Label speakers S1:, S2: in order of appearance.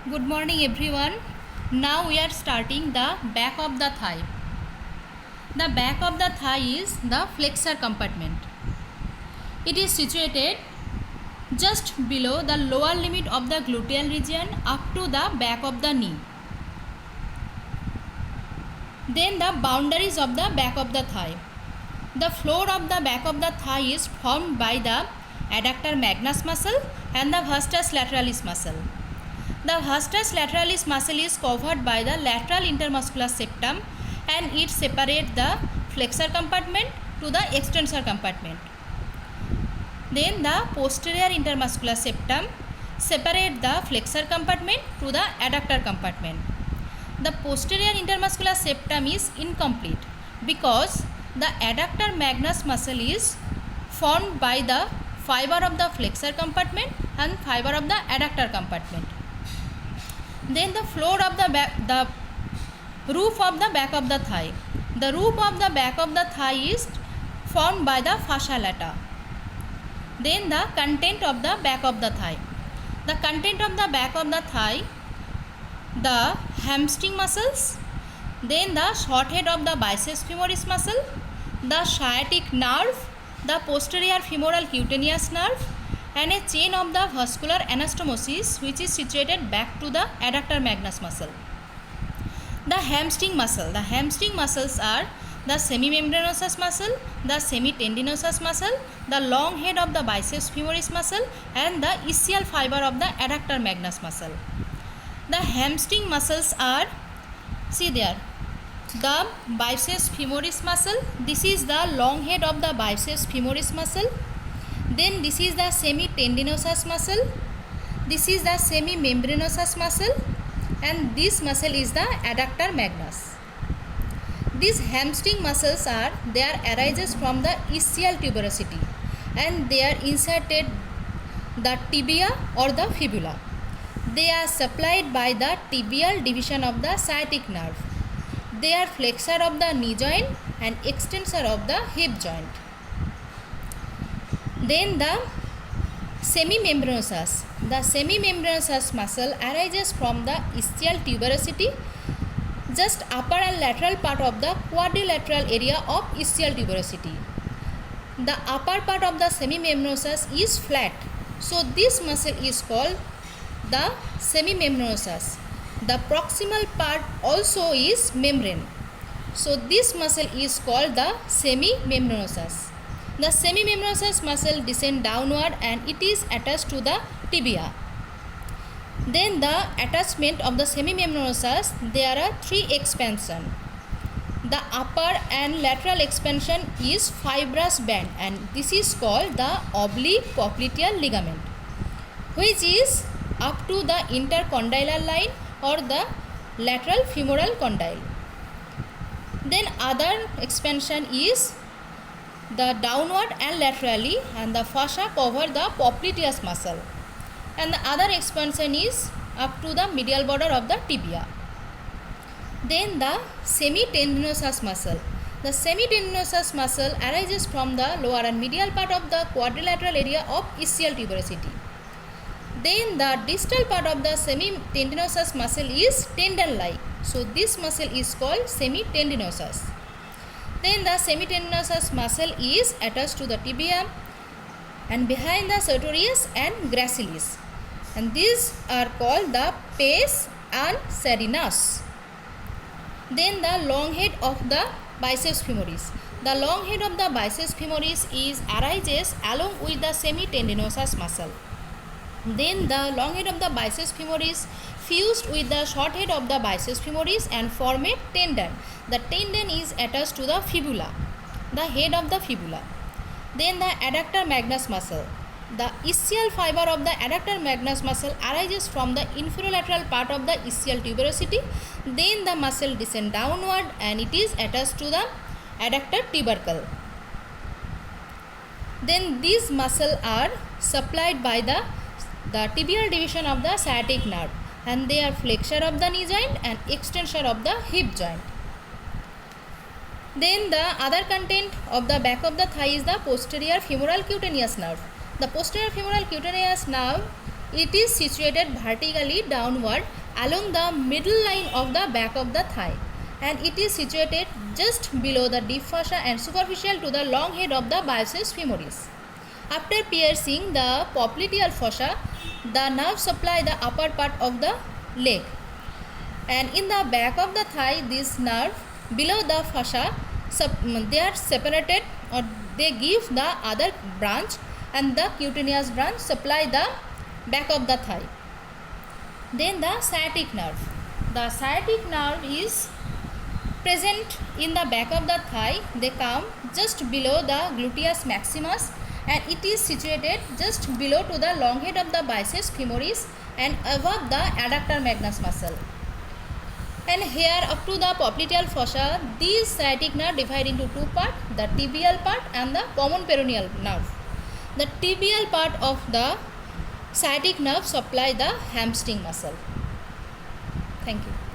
S1: Good morning everyone. Now we are starting the back of the thigh. The back of the thigh is the flexor compartment. It is situated just below the lower limit of the gluteal region up to the back of the knee. Then the boundaries of the back of the thigh. The floor of the back of the thigh is formed by the adductor magnus muscle and the vastus lateralis muscle. The vastus lateralis muscle is covered by the lateral intermuscular septum and it separates the flexor compartment to the extensor compartment. Then the posterior intermuscular septum separates the flexor compartment to the adductor compartment. The posterior intermuscular septum is incomplete because the adductor magnus muscle is formed by the fiber of the flexor compartment and fiber of the adductor compartment. Then the floor of the roof of the back of the thigh. The roof of the back of the thigh is formed by the fascia lata. Then the content of the back of the thigh. The content of the back of the thigh, the hamstring muscles, then the short head of the biceps femoris muscle, the sciatic nerve, the posterior femoral cutaneous nerve, and a chain of the vascular anastomosis which is situated back to the adductor magnus muscle. The hamstring muscle. The hamstring muscles are the semimembranosus muscle, the semitendinosus muscle, the long head of the biceps femoris muscle, and the ischial fiber of the adductor magnus muscle. The hamstring muscles are, see there, the biceps femoris muscle. This is the long head of the biceps femoris muscle. Then this is the semitendinosus muscle. This is the semimembranosus muscle, and this muscle is the adductor magnus. These hamstring muscles are arises from the ischial tuberosity, and they are inserted the tibia or the fibula. They are supplied by the tibial division of the sciatic nerve. They are flexor of the knee joint and extensor of the hip joint. Then the semimembranosus. The semimembranosus muscle arises from the ischial tuberosity, just upper and lateral part of the quadrilateral area of ischial tuberosity. The upper part of the semimembranosus is flat, so this muscle is called the semimembranosus. The proximal part also is membrane, so this muscle is called the semimembranosus. The semimembranosus muscle descends downward and it is attached to the tibia. Then the attachment of the semimembranosus, there are three expansions. The upper and lateral expansion is fibrous band, and this is called the oblique popliteal ligament, which is up to the intercondylar line or the lateral femoral condyle. Then other expansion is the downward and laterally, and the fascia cover the popliteus muscle, and the other expansion is up to the medial border of the tibia. Then the semitendinosus muscle. The semitendinosus muscle arises from the lower and medial part of the quadrilateral area of ischial tuberosity. Then the distal part of the semitendinosus muscle is tendon-like, so this muscle is called semitendinosus. Then the semitendinosus muscle is attached to the tibia and behind the sartorius and gracilis, and these are called the pes and serenus. Then the long head of the biceps femoris. The long head of the biceps femoris arises along with the semitendinosus muscle. Then the long head of the biceps femoris fused with the short head of the biceps femoris and form a tendon. The tendon is attached to the fibula, the head of the fibula. Then the adductor magnus muscle. The ischial fiber of the adductor magnus muscle arises from the inferolateral part of the ischial tuberosity. Then the muscle descends downward and it is attached to the adductor tubercle. Then these muscles are supplied by the tibial division of the sciatic nerve, and they are flexor of the knee joint and extensor of the hip joint. Then the other content of the back of the thigh is the posterior femoral cutaneous nerve. The posterior femoral cutaneous nerve It is situated vertically downward along the middle line of the back of the thigh, and it is situated just below the deep fascia and superficial to the long head of the biceps femoris. After piercing the popliteal fossa, the nerve supply the upper part of the leg, and in the back of the thigh, this nerve below the fascia they are separated, or they give the other branch, and the cutaneous branch supply the back of the thigh. Then the sciatic nerve. The sciatic nerve is present in the back of the thigh. They come just below the gluteus maximus, and it is situated just below to the long head of the biceps femoris and above the adductor magnus muscle. And here up to the popliteal fossa, these sciatic nerve divide into two parts, the tibial part and the common peroneal nerve. The tibial part of the sciatic nerve supply the hamstring muscle. Thank you.